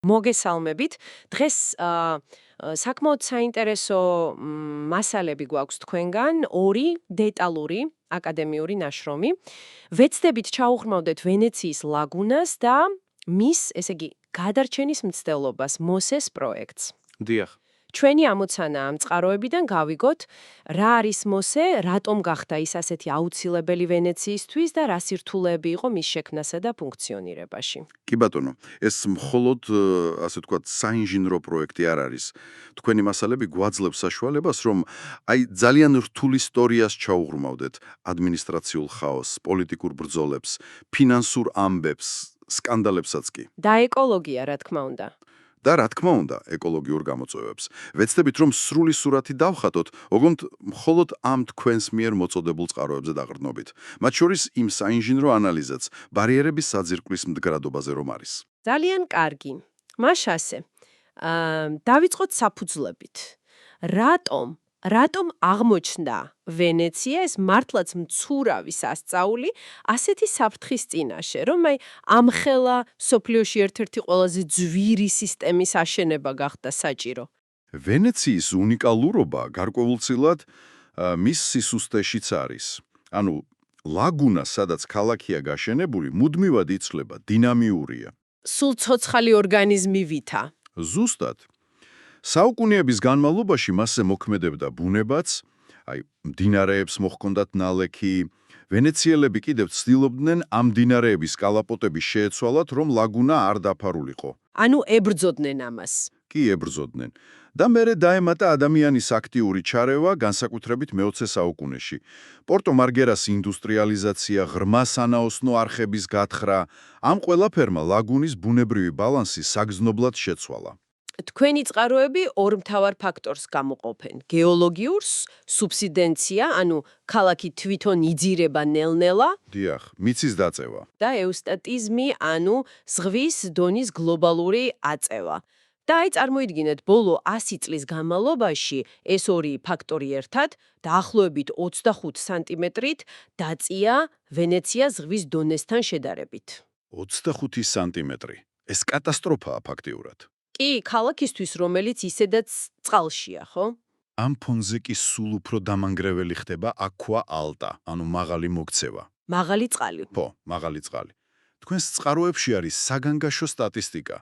მოგესალმებით. დღეს საკმაოდ საინტერესო მასალები გვაქვს თქვენგან, ორი დეტალური აკადემიური ნაშრომი. ვეცდებით ჩაუღრმავდეთ ვენეციის ლაგუნას და მის, ესე იგი, გადარჩენის მცდელობას, მოსეს პროექტს. დიახ. ჩვენი ამოცანა ამ წყაროებიდან გავიგოთ, რა არის მოსე, რატომ გახდა ის ასეთი აუცილებელი ვენეციისთვის და რა სირთულეები იყო მის შექმნასა და ფუნქციონირებაში. კი ბატონო, ეს მხოლოდ, ასე ვთქვათ, საინჟინრო პროექტი არ არის. თქვენი მასალები გვაძლევს საშუალებას, რომ ძალიან რთულ ისტორიას ჩაუღრმავდეთ, ადმინისტრაციულ ხაოსს, პოლიტიკურ ბრძოლებს, ფინანსურ ამბებს, სკანდალებსაც კი. და ეკოლოგია, რა თქმა უნდა. და რა თქმა უნდა, ეკოლოგიურ გამოწვევებს. ვეცდებით, რომ სრული სურათი დავხატოთ, ოღონდ მხოლოდ ამ თქვენს მიერ მოწოდებულ წყაროებზე დაყრდნობით. მათ შორის იმ საინჟინრო ანალიზაც, ბარიერების საძირკვლის მდგრადობაზე რომ არის. ძალიან კარგი. მაშ ასე. დავიწყოთ საფუძვლებით. რატომ აღმოჩნდა ვენეცია ეს მართლაც მცურავი სასწაული ასეთი საფრთხის წინაშე, რომ ამხელა სოფლიოში ერთ-ერთი ყველაზე ძვირი სისტემის აშენება გახდა საჭირო. ვენეციის უნიკალურობა გარკვეულწილად მის სისუსტეშიც არის. ანუ, ლაგუნა, სადაც ქალაქია გაშენებული, მუდმივად იცვლება, დინამიურია. სულ ცოცხალი ორგანიზმი ვითა. ზუსტად. საუკუნეების განმავლობაში მასზე მოქმედებდა ბუნებაც, მდინარეებს მოჰქონდათ ნალექი. ვენეციელები კიდევ ცდილობდნენ ამ მდინარეების კალაპოტები შეეცვალათ, რომ ლაგუნა არ დაფარულიყო. ანუ ებრძოდნენ ამას. კი ებრძოდნენ. და მერე დაემატა ადამიანის აქტიური ჩარევა, განსაკუთრებით მე-20 საუკუნეში. პორტო მარგერას ინდუსტრიალიზაცია, ღრმა სანაოსნო არხების გათხრა, ამ ყველაფერმა ლაგუნის ბუნებრივი ბალანსი საგრძნობლად შეცვალა. თქვენი წყაროები ორ მთავარ ფაქტორს გამოყოფენ. გეოლოგიურს, სუბსიდენცია, ანუ ქალაქი თვითონ იძირება ნელ-ნელა. დიახ, მიწის დაწევა. და ეუსტატიზმი, ანუ ზღვის დონის გლობალური აწევა. და წარმოიდგინეთ, ბოლო 100 წლის განმავლობაში ეს ორი ფაქტორი ერთად დაახლოებით 25 სანტიმეტრით დაწია ვენეცია ზღვის დონესთან შედარებით. 25 სანტიმეტრი. ეს კატასტროფაა ფაქტიურად. კი, ქალაქისთვის, რომელიც ისედაც წყალშია, ხო? ამ ფონზე კი სულ უფრო დამანგრეველი ხდება აქვა ალტა, ანუ მაღალი მოქცევა. მაღალი წყალი. ხო, მაღალი წყალი. თქვენს წყაროებში არის საგანგაშო სტატისტიკა.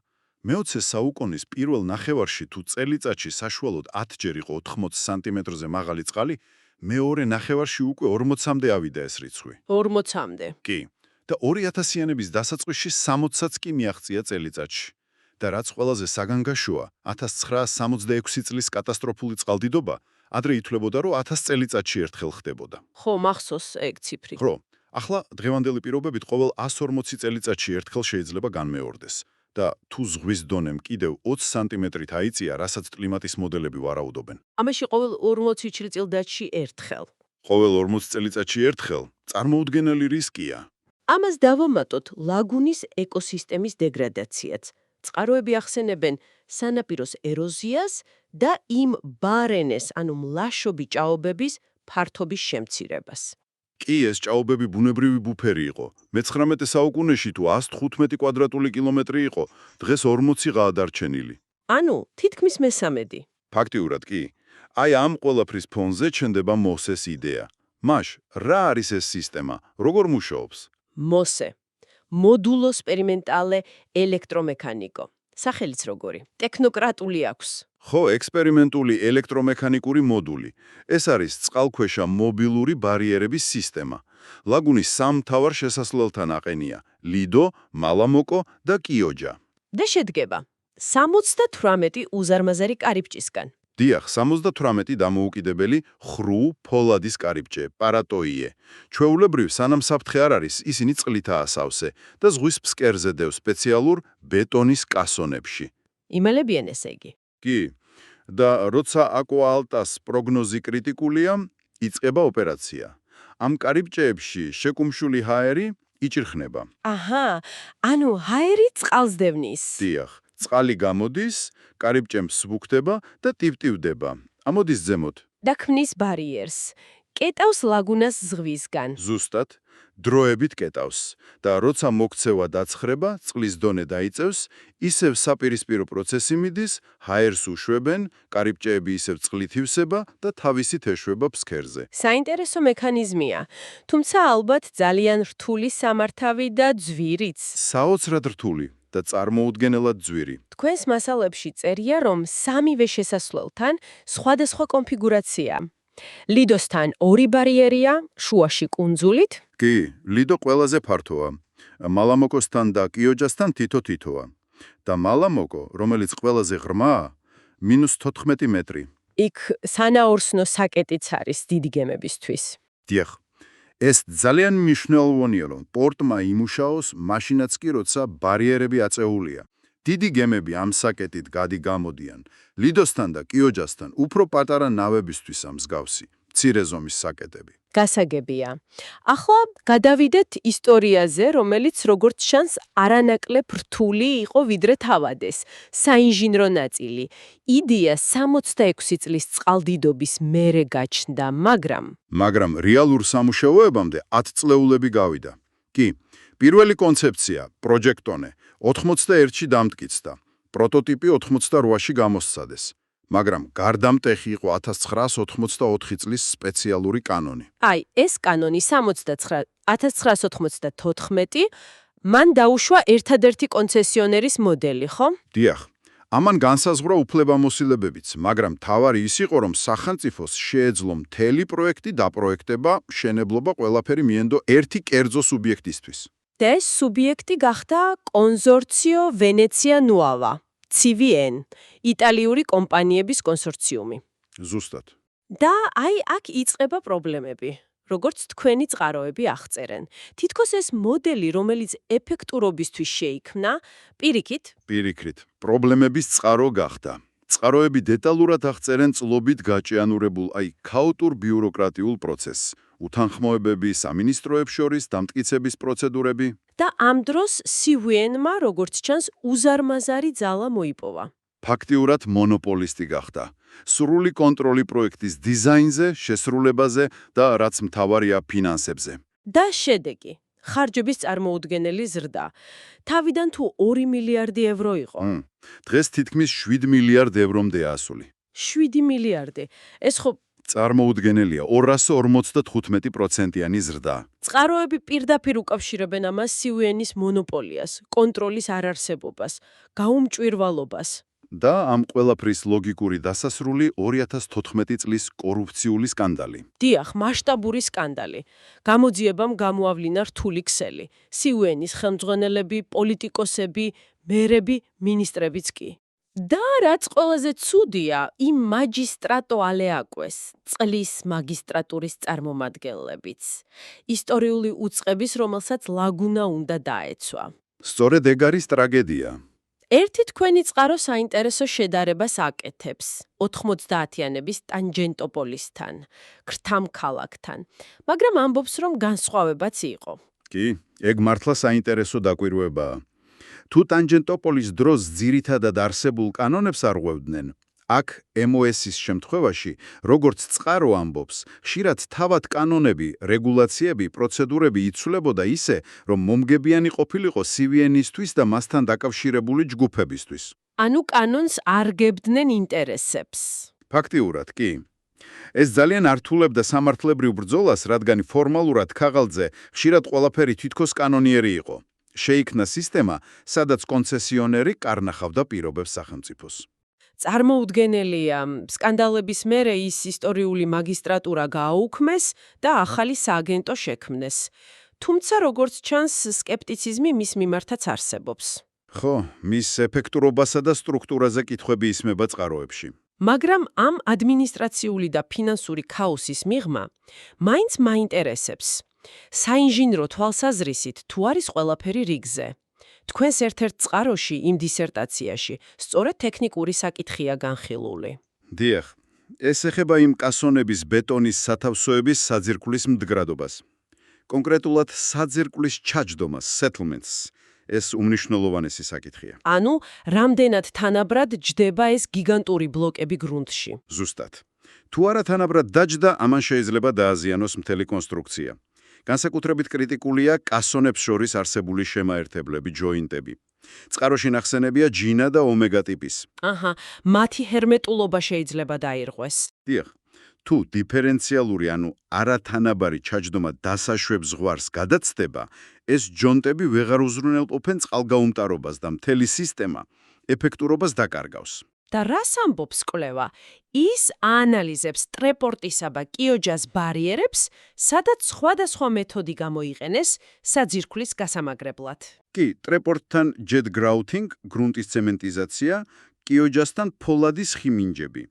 მე-20 საუკუნის პირველ ნახევარში თუ წელიწადში საშუალოდ 10-ჯერ იყო 80 სანტიმეტრზე მაღალი წყალი, მეორე ნახევარში უკვე 40-მდე ავიდა ეს რიცხვი. 40-მდე. კი. და 2000-იანების დასაწყისში 60-აც კი მიაღწია წელიწადში. და რაც ყველაზე საგანგაშოა, 1966 წლის კატასტროფული წყალდიდობა ადრე ითვლებოდა, რომ 1000 წელიწადში ერთხელ ხდებოდა. ხო, მახსოვს ეგ ციფრი. ხო, ახლა დღევანდელი პირობებით ყოველ 140 წელიწადში ერთხელ შეიძლება განმეორდეს. და თუ ზღვის დონემ კიდევ 20 სანტიმეტრით აიწია, რასაც კლიმატის მოდელები ვარაუდობენ. ამაში ყოველ 40 წელიწადში ერთხელ. ყოველ 40 წელიწადში ერთხელ წარმოუდგენელი რისკია. ამას დავამატოთ ლაგუნის ეკოსისტემის დეგრადაციაც. წყაროები ახსენებენ სანაპიროს ეროზიას და იმ ბარენეს, ანუ მლაშობი ჭაობების ფართობის შემცირებას. კი, ეს ჭაობები ბუნებრივი ბუფერი იყო. მე-19 საუკუნეში თუ 115 კვადრატული კილომეტრი იყო, დღეს 40-ღაა დარჩენილი. ანუ თითქმის მესამედი. ფაქტიურად კი. ამ ყველაფრის ფონზე ჩნდება მოსეს იდეა. მაშ, რა არის ეს სისტემა? როგორ მუშაობს? მოსე. მოდულო სპერიმენტალე ელექტრომექანიკო. სახელიც როგორი? ტექნოკრატული აქვს. ხო, ექსპერიმენტული ელექტრომექანიკური მოდული. ეს არის წყალქვეშა მობილური ბარიერების სისტემა. ლაგუნის სამ მთავარ შესასვლელთან აყენია: ლიდო, მალამოკო და კიოჯა. და შედგება 78 უზარმაზარი კარიბჭისგან. დიახ, 78 დამოუკიდებელი ხრუ ფოლადის კარიბჭე, პარატოიე. ჩვეულებრივ, სანამ საფრთხე არ არის, ისინი წყლითაა სავსე და ზღვის ფსკერზე დევს სპეციალურ ბეტონის კასონებში. იმალებიან ესე იგი. კი. და როცა აკვა ალტას პროგნოზი კრიტიკულია, იწყება ოპერაცია. ამ კარიბჭეებში შეკუმშული ჰაერი იჭრხნება. აჰა, ანუ ჰაერი წყალს დევნის. დიახ, წყალი გამოდის, კარიბჭე მსუბუქდება და ტივტივდება. ამოდის ზემოთ. და ქმნის ბარიერს. კეტავს ლაგუნას ზღვისგან. ზუსტად, დროებით კეტავს და როცა მოქცევა დაცხრება, წყლის დონე დაიწევს, ისევ საპირისპირო პროცესი მიდის, ჰაერს უშვებენ, კარიბჭეები ისევ წყლით ივსება და თავისით ეშვება ფსქერზე. საინტერესო მექანიზმია, თუმცა ალბათ ძალიან რთული სამართავი და ძვირიც. საოცრად რთული და წარმოუდგენელად ძვირი. თქვენს მასალებში წერია, რომ სამივე შესასვლელთან სხვადასხვა კონფიგურაცია. ლიდოსთან 2 ბარიერია, შუაში კუნძულით. კი, ლიდო ყველაზე ფართოა. მალამოკოსთან და კიოჯასთან თითო-თითოა. და მალამოკო, რომელიც ყველაზე ღრმაა, -14 მეტრი. იქ სანაორსნო საკეტიც არის დიდი გემებისთვის. დიახ. ეს ძალიან მნიშვნელოვანია, რომ პორტმა იმუშაოს, მაშინაც კი, როცა ბარიერები აწეულია. დიდი გემები ამ საკეტით გადი-გამოდიან. ლიდოსთან და კიოჯასთან უფრო პატარა ნავებისთვისა მსგავსი, მცირე ზომის საკეტები. გასაგებია. ახლა გადავიდეთ ისტორიაზე, რომელიც როგორც ჩანს არანაკლებ რთული იყო ვიდრე თავადეს. საინჟინრო ნაწილი. იდეა 66 წლის წყალდიდობის მერე გაჩნდა, მაგრამ რეალურ სამუშაოებამდე 10 წლეულები გავიდა. კი, პირველი კონცეფცია, პროჯექტონე, 81-ში დამტკიცდა. პროტოტიპი 88-ში გამოსცადეს. მაგრამ გარდამტეხი იყო 1984 წლის სპეციალური კანონი. აი, ეს კანონი 1994, მან დაუშვა ერთადერთი კონცესიონერის მოდელი, ხო? დიახ, ამან განსაზღვრა უფლებამოსილებებიც, მაგრამ თავარი ის იყო, რომ სახელმწიფოს შეეძლო მთელი პროექტი დაპროექტება, შენებლობა ყველაფერი მიენდო ერთი კერძო სუბიექტისთვის. და ეს სუბიექტი გახდა კონსორციო ვენეცია ნუავა, CVN, იტალიური კომპანიების კონსორციუმი. ზუსტად. და აი აქ იწყება პრობლემები. როგორც თქვენი წყაროები აღწერენ. თითქოს ეს მოდელი, რომელიც ეფექტურობისთვის შეიქმნა, პირიქით, პრობლემების წყარო გახდა. წყაროები დეტალურად აღწერენ წლობით გაჭიანურებულ, ქაოტურ ბიუროკრატიულ პროცესს, უთანხმოებები სამინისტროებს შორის, დამტკიცების პროცედურები. და ამ დროს CVN-მა, როგორც ჩანს, უზარმაზარი ძალა მოიპოვა. ფაქტიურად მონოპოლისტი გახდა. სრული კონტროლი პროექტის დიზაინზე, შესრულებაზე და რაც მთავარია ფინანსებზე. და შედეგი. ხარჯების წარმოუდგენელი ზრდა. თავიდან თუ 2 მილიარდი ევრო იყო. დღეს თითქმის 7 მილიარდ ევრომდე ასული. 7 მილიარდი. ეს ხო წარმოუდგენელია, 255%-იანი ზრდა. წყაროები პირდაპირ უკავშირებენ ამას CVN-ის მონოპოლიას, კონტროლის არარსებობას, გაუმჭვირვალობას. და ამ ყველაფრის ლოგიკური დასასრული 2014 წლის კორუფციული სკანდალი. დიახ, მასშტაბური სკანდალი. გამოძიებამ გამოავლინა რთული ქსელი. CVN-ის ხელმძღვანელები, პოლიტიკოსები, მერები, მინისტრებიც კი. და რაც ყველაზე ცუდია, იმ მაგისტრატო ალეაკوეს, წყლის მაგისტრატურის წარმომადგენლებიც. ისტორიული უწყების, რომელსაც ლაგუნა უნდა დაეცვა. სწორედ ეგ არის ტრაგედია. ერთი თქვენი წყარო საინტერესო შედარებას აკეთებს 90-იანების ტანჯენტოპოლისთან, ქრთამ ქალაქთან, მაგრამ ამბობს, რომ განსხვავებაც იყო. კი, ეგ მართლა საინტერესო დაკვირვებაა. თუ ტანჯენტოპოლის დროს ძირითადად არსებულ კანონებს არღვევდნენ, აქ MOS-ის შემთხვევაში, როგორც წყარო ამბობს, ხშირად თავად კანონები, რეგულაციები, პროცედურები იცვლებოდა ისე, რომ მომგებიანი ყოფილიყო CVN-ისთვის და მასთან დაკავშირებული ჯგუფებისთვის. ანუ კანონს არგებდნენ ინტერესებს. ფაქტიურად, კი. ეს ძალიან ართულებდა სამართლებრივ ბრძოლას, რადგან ფორმალურად ქაღალდზე ხშირად ყველაფერი თითქოს კანონიერი იყო. შეიქმნა სისტემა, სადაც კონცესიონერი კარნახავდა პირობებს სახელმწიფოს. წარმოუდგენელია, სკანდალების მერე ის ისტორიული მაგისტრატურა გააუქმეს და ახალი სააგენტო შექმნეს. თუმცა, როგორც ჩანს, სკეპტიციზმი მის მიმართაც არსებობს. ხო, მის ეფექტურობასა და სტრუქტურაზე კითხვები ისმება წყაროებში. მაგრამ ამ ადმინისტრაციული და ფინანსური ქაოსის მიღმა მაინც მაინტერესებს. საინჟინრო თვალსაზრისით თუ არის ყველაფერი რიგზე. თქვენს ერთ-ერთ წყაროში იმ დისერტაციაში სწორედ ტექნიკური საკითხია განხილული. დიახ, ეს ეხება იმ კასონების ბეტონის სათავსოების საძირკვლის მდგრადობას. კონკრეტულად საძირკვლის ჩაჯდომას, settlements. ეს უმნიშვნელოვანესი საკითხია. ანუ, რამდენად თანაბრად ჯდება ეს გიგანტური ბლოკები გრუნტში. ზუსტად. თუ არა თანაბრად დაჯდა, ამან შეიძლება დააზიანოს მთელი კონსტრუქცია. განსაკუთრებით კრიტიკულია კასონებს შორის არსებული შემაერთებლები, ჯოინტები. წყაროში ნახსენებია ჯინა და ომეგა ტიპის. აჰა, მათი ჰერმეტულობა შეიძლება დაირღვეს. დიახ, თუ დიფერენციალური, ანუ არათანაბარი ჩაჯდომა დასაშვებ ზღვარს გადაცდება, ეს ჯონტები ვეღარ უზრუნველყოფენ წყალგაუმტარობას და მთელი სისტემა ეფექტურობას დაკარგავს. და რას ამბობს კვლევა? ის აანალიზებს ტრეპორტისა და კიოჯას ბარიერებს, სადაც სხვადასხვა მეთოდი გამოიყენეს საძირკვლის გასამაგრებლად. კი, ტრეპორტთან jet grouting, გრუნტის ცემენტიზაცია, კიოჯასთან ფოლადის ხიმინჯები.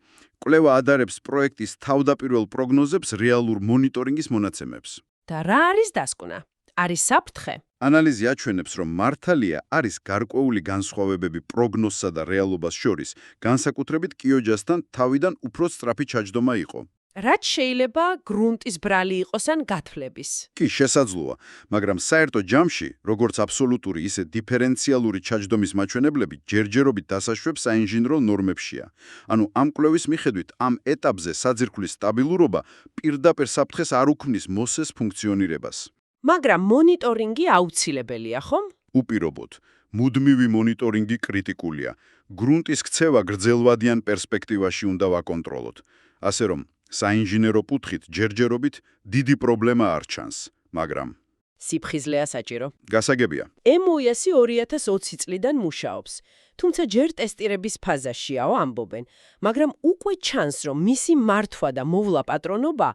კვლევა ადარებს პროექტის თავდაპირველ პროგნოზებს რეალურ მონიტორინგის მონაცემებს. და რა არის დასკვნა? არის საფრთხე? ანალიზი აჩვენებს, რომ მართალია არის გარკვეული განსხვავებები პროგნოზსა და რეალობას შორის, განსაკუთრებით კიოჯასთან თავიდან უფრო სწრაფი ჩაჯდომა იყო. რაც შეიძლება გრუნტის ბრალი იყოს ან გათვლების. კი, შესაძლოა, მაგრამ საერთო ჯამში, როგორც აბსოლუტური, ისე დიფერენციალური ჩაჯდომის მაჩვენებლები ჯერჯერობით დასაშვებ საინჟინრო ნორმებშია. ანუ ამ კვლევის მიხედვით, ამ ეტაპზე საძირკვლის სტაბილურობა პირდაპირ საფრთხეს არ უქმნის მოსეს ფუნქციონირებას. მაგრამ მონიტორინგი აუცილებელია, ხომ? უპირობოდ, მუდმივი მონიტორინგი კრიტიკულია. გრუნტის ქცევა გრძელვადიან პერსპექტივაში უნდა ვაკონტროლოთ. ასე რომ, საინჟინერო კუთხით ჯერჯერობით დიდი პრობლემა არ ჩანს, მაგრამ სიფხიზლეა საჭირო. გასაგებია. MOS-ი 2020 წლიდან მუშაობს. თუმცა ჯერ ტესტირების ფაზაშიაო ამბობენ, მაგრამ უკვე ჩანს, რომ მისი მართვა და მოვლა პატრონობა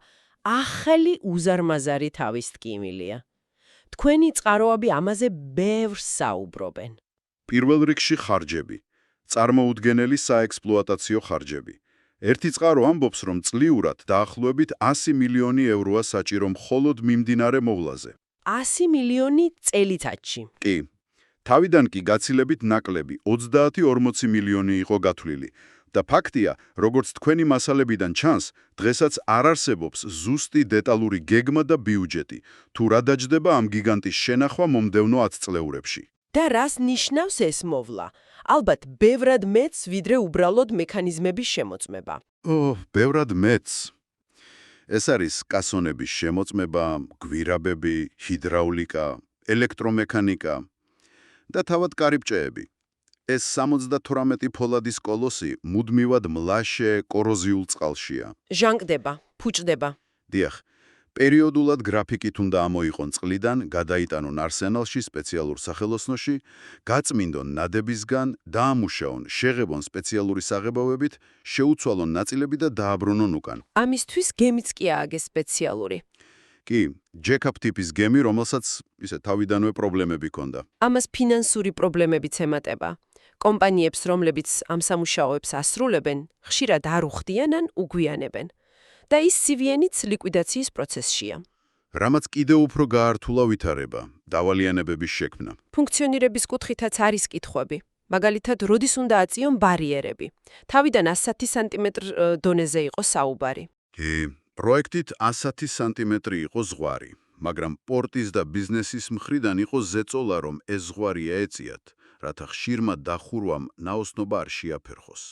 ახალი უზარმაზარი თავის ტკივილია. თქვენი წყაროები ამაზე ბევრს საუბრობენ. პირველ რიგში ხარჯები. წარმოუდგენელი საექსპლუატაციო ხარჯები. ერთი წყარო ამბობს, რომ წლიურად დაახლოებით 100 მილიონი ევროა საჭირო მხოლოდ მიმდინარე მოვლაზე. 100 მილიონი წელიწადში. კი. თავიდან კი გაცილებით ნაკლები 30-40 მილიონი იყო გათვლილი. და ფაქტია, როგორც თქვენი მასალებიდან ჩანს, დღესაც არ არსებობს ზუსტი დეტალური გეგმა და ბიუჯეტი, თუ რა დაჯდება ამ გიგანტის შენახვა მომდევნო 10 წლეულებში. და რას ნიშნავს ეს მოვლა? ალბათ, ბევრად მეც, ვიდრე უბრალოდ მექანიზმების შემოწმება. ბევრად მეც. ეს არის კასონების შემოწმება, გვირაბები, ჰიდრაულიკა, ელექტრომექანიკა და თავად კარიბჭეები. ეს 78 ფოლადის კოლოსი მუდმივად მლაშე, კოროზიულ წყალშია. ჟანგდება, ფუჭდება. დიახ, პერიოდულად გრაფიკით უნდა ამოიყონ წყლიდან, გადაიტანონ არსენალში სპეციალურ სახელოსნოში, გაწმინდონ ნადებისგან, დაამუშაონ, შეღებონ სპეციალური საღებავებით, შეუცვალონ ნაწილები და დააბრუნონ უკან. ამისთვის გემიც კი ააგეს სპეციალური. კი, ჯეკაპ ტიპის გემი, რომელსაც ისე თავიდანვე პრობლემები ჰქონდა. ამას ფინანსური პრობლემებიც ემატება. კომპანიებს, რომლებიც ამ სამუშაოებს ასრულებენ, ხშირად არ უხდიან ან უგვიანებენ. და ის CVN-იც ლიკვიდაციის პროცესშია. რამაც კიდევ უფრო გაართულა ვითარება, დავალიანებების შექმნა. ფუნქციონირების კუთხითაც არის კითხვები. მაგალითად, როდის უნდა აწიონ ბარიერები. თავიდან 110 სანტიმეტრ დონეზე იყო საუბარი. კი, პროექტით 110 სანტიმეტრი იყო ზღვარი, მაგრამ პორტის და ბიზნესის მხრიდან იყო ზეწოლა, რომ ეს ზღვარი ეეწიათ, რათა ხშირმა დახურვამ ნაოსნობა არ შეაფერხოს.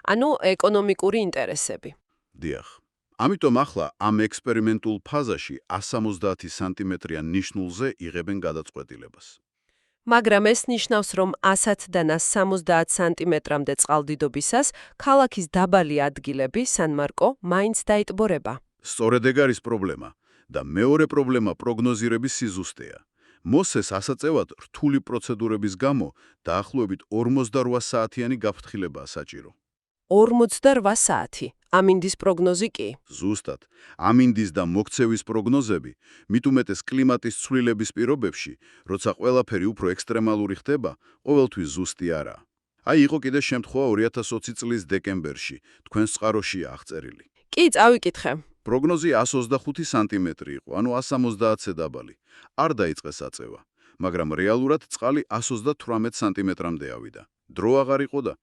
ანუ ეკონომიკური ინტერესები. დიახ. ამიტომ ახლა ამ ექსპერიმენტულ ფაზაში 170 სანტიმეტრიან ნიშნულზე იღებენ გადაწყვეტილებას. მაგრამ ეს ნიშნავს, რომ 100-დან 170 სანტიმეტრამდე წყალდიდობისას ქალაქის დაბალი ადგილები, სან-მარკო, მაინც დაიტბორება. სწორედ ეგ არის პრობლემა და მეორე პრობლემა პროგნოზირების სიზუსტეა. მოსეს ასაწევად რთული პროცედურების გამო დაახლოებით 48 საათიანი გაფრთხილებაა საჭირო. 48 საათი. ამინდის პროგნოზი კი. ზუსტად, ამინდის და მოქცევის პროგნოზები, მით უმეტეს კლიმატის ცვლილების პირობებში, როცა ყველაფერი უფრო ექსტრემალური ხდება, ყოველთვის ზუსტი არაა. აი, იყო კიდე შემთხვევა 2020 წლის დეკემბერში, თქვენს წყაროშია აღწერილი. კი, წავიკითხე. პროგნოზი 125 სანტიმეტრი იყო, ანუ 170-ზე დაბალი. არ დაიწყეს აწევა, მაგრამ რეალურად წყალი 138 სანტიმეტრამდე ავიდა. დრო აღარ იყო და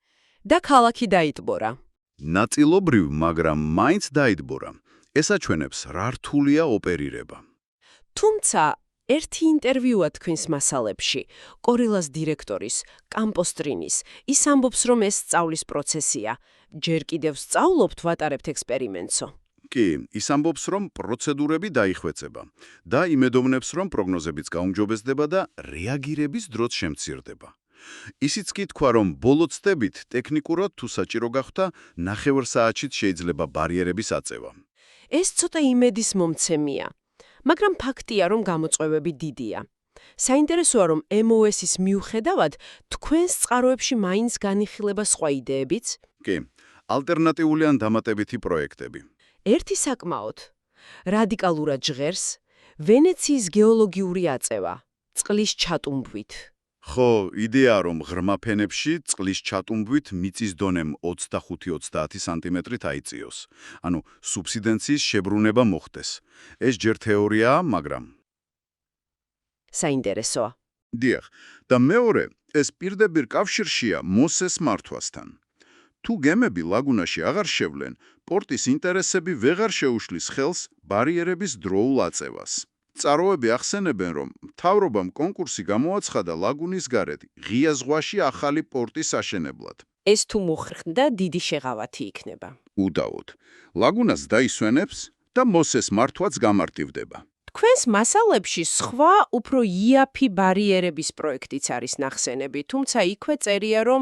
და ქალაქი დაიტბორა. ნაწილობრივ, მაგრამ მაინც დაიტბორა. ეს აჩვენებს, რა რთულია ოპერირება. თუმცა, ერთი ინტერვიუა თქვენს მასალებში, კორილას დირექტორის, კამპოსტრინის, ის ამბობს, რომ ეს სწავლის პროცესია. ჯერ კიდევ სწავლობთ, ვატარებთ ექსპერიმენტსო. კი, ის ამბობს, რომ პროცედურები დაიხვეწება და იმედოვნებს, რომ პროგნოზებიც გაუმჯობესდება და რეაგირების დროც შემცირდება. ისიც კი თქვა, რომ ბოლო ცდებით ტექნიკურად თუ საჭირო გახდა, 9 საათშიც შეიძლება ბარიერების აწევა. ეს ცოტა იმედის მომცემია, მაგრამ ფაქტია, რომ გამოწვევები დიდია. საინტერესოა, რომ MOS-ის მიუხედავად, თქვენს წყაროებში მაინც განიხილება სხვა იდეებიც? კი, ალტერნატიული ან დამატებითი პროექტები. ერთი საკმაოდ რადიკალურად ჟღერს ვენეციის გეოლოგიური აწევა, წყლის ჩატუმბვით. ხო, იდეა რომ ღრმა ფენებში წყლის ჩატუმბვით მიწის დონემ 25-30 სანტიმეტრით აიწიოს. ანუ სუბსიდენციის შებრუნება მოხდეს. ეს ჯერ თეორიაა, მაგრამ საინტერესოა. დიახ, და მეორე, ეს პირდაპირ კავშირშია მოსეს მართვასთან. თუ გემები ლაგუნაში აღარ შევლენ, პორტის ინტერესები ვეღარ შეუშლის ხელს ბარიერების დროულ აწევას. წყაროები ახსენებენ, რომ მთავრობამ კონკურსი გამოაცხადა ლაგუნის გარეთ ღია ზღვაში ახალი პორტის აშენებლად. ეს თუ მოხერხდა, დიდი შეღავათი იქნება. უდაოდ, ლაგუნას დაისვენებს და მოსეს მართვაც გამარტივდება. თქვენს მასალებში სხვა უფრო იაფი ბარიერების პროექტიც არის ნახსენები, თუმცა იქვე წერია, რომ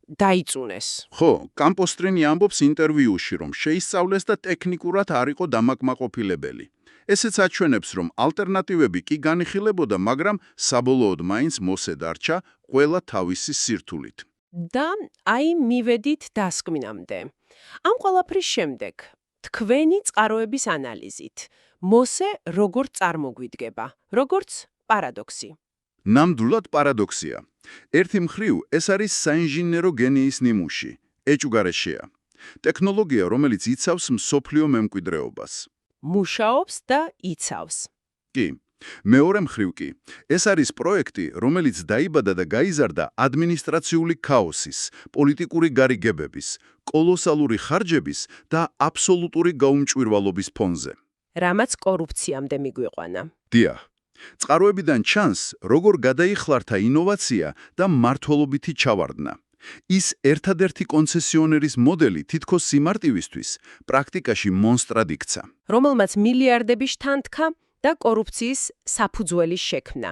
დაიწუნეს. ხო, კამპოსტრინი ამბობს ინტერვიუში, რომ შეისწავლეს და ტექნიკურად არ იყო დამაკმაყოფილებელი. ესეც აჩვენებს, რომ ალტერნატივები კი განიხილებოდა, მაგრამ საბოლოოდ მაინც მოსე დარჩა ყველა თავისი სირთულით. და აი მივედით დასკვნამდე. ამ ყველაფრის შემდეგ, თქვენი წყაროების ანალიზით, მოსე როგორ წარმოგვიდგება, როგორც პარადოქსი. ნამდვილად პარადოქსია. ერთი მხრივ, ეს არის საინჟინერო გენიის ნიმუში, ეჭუგარეშეა. ტექნოლოგია, რომელიც იცავს მსოფლიო მემკვიდრეობას. მუშაობს და იცავს. კი. მეორე მხრივ კი, ეს არის პროექტი, რომელიც დაიბადა და გაიზარდა ადმინისტრაციული ქაოსის, პოლიტიკური გარიგებების, კოლოსალური ხარჯების და აბსოლუტური გაუმჭვირვალობის ფონზე. რამაც კორუფციამდე მიგვიყვანა. დიახ. წყაროებიდან ჩანს, როგორ გადაიხლართა ინოვაცია და მართლობითი ჩავარდნა. ის ერთადერთი კონცესიონერის მოდელი თითქოს სიმარტივისთვის პრაქტიკაში მონსტრად იქცა. რომელმაც მილიარდები შთანთქა და კორუფციის საფუძველი შექმნა.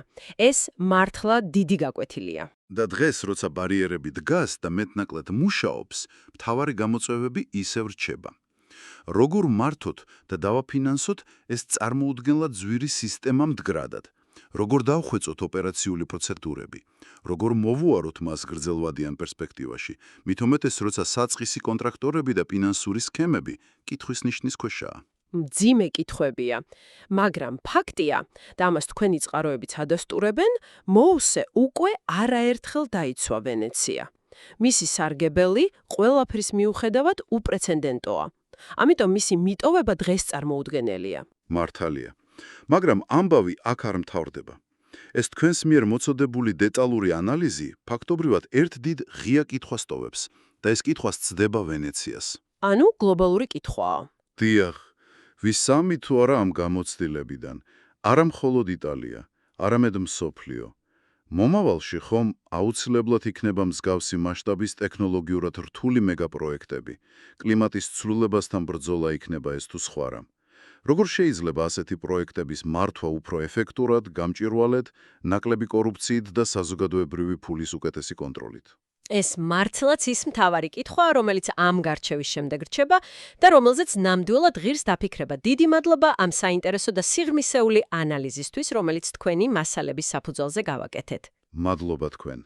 ეს მართლა დიდი გაკვეთილია. და დღეს, როცა ბარიერები დგას და მეტნაკლად მუშაობს, მთავარი გამოწვევები ისევ რჩება. როგორ მართოთ და დავაფინანსოთ ეს წარმოუდგენლად ძვირი სისტემა მდგრადად? როგორ დავხვეწოთ ოპერაციული პროცედურები? როგორ მოვუაროთ მას გრძელვადიან პერსპექტივაში? მით უმეტეს, როცა საწყისი კონტრაქტორები და ფინანსური სქემები კითხვის ნიშნის ქვეშაა. მძიმე კითხვებია, მაგრამ ფაქტია, და ამას თქვენი წყაროებიც ადასტურებენ, მოუსე უკვე არაერთხელ დაიცვა ვენეცია. მისი სარგებელი ყველაფრის მიუხედავად უპრეცედენტოა. ამიტომ მისი მიტოვება დღეს წარმოუდგენელია. მართალია. მაგრამ ამბავი აქ არ მთავრდება. ეს თქვენს მიერ მოწოდებული დეტალური ანალიზი ფაქტობრივად ერთ დიდ ღია კითხვას ტოვებს და ეს კითხვა სცდება ვენეციას. ანუ გლობალური კითხვაა. დიახ, ვისამი თუ არა ამ გამოცდილებიდან, არა მხოლოდ იტალია, არამედ მსოფლიო. მომავალში ხომ აუცილებლად იქნება მსგავსი მასშტაბის ტექნოლოგიურად რთული მეგაპროექტები, კლიმატის ცვლილებასთან ბრძოლა იქნება ეს თუ სხვა რამ. როგორ შეიძლება ასეთი პროექტების მართვა უფრო ეფექტურად, გამჭვირვალედ, ნაკლები კორუფციით და საზოგადოებრივი ფულის უკეთესი კონტროლით? ეს მართლაც ის მთავარი კითხვაა, რომელიც ამ გარჩევის შემდეგ რჩება და რომელზეც ნამდვილად ღირს დაფიქრება. დიდი მადლობა ამ საინტერესო და სიღრმისეული ანალიზისთვის, რომელიც თქვენი მასალების საფუძველზე გავაკეთეთ. მადლობა თქვენ.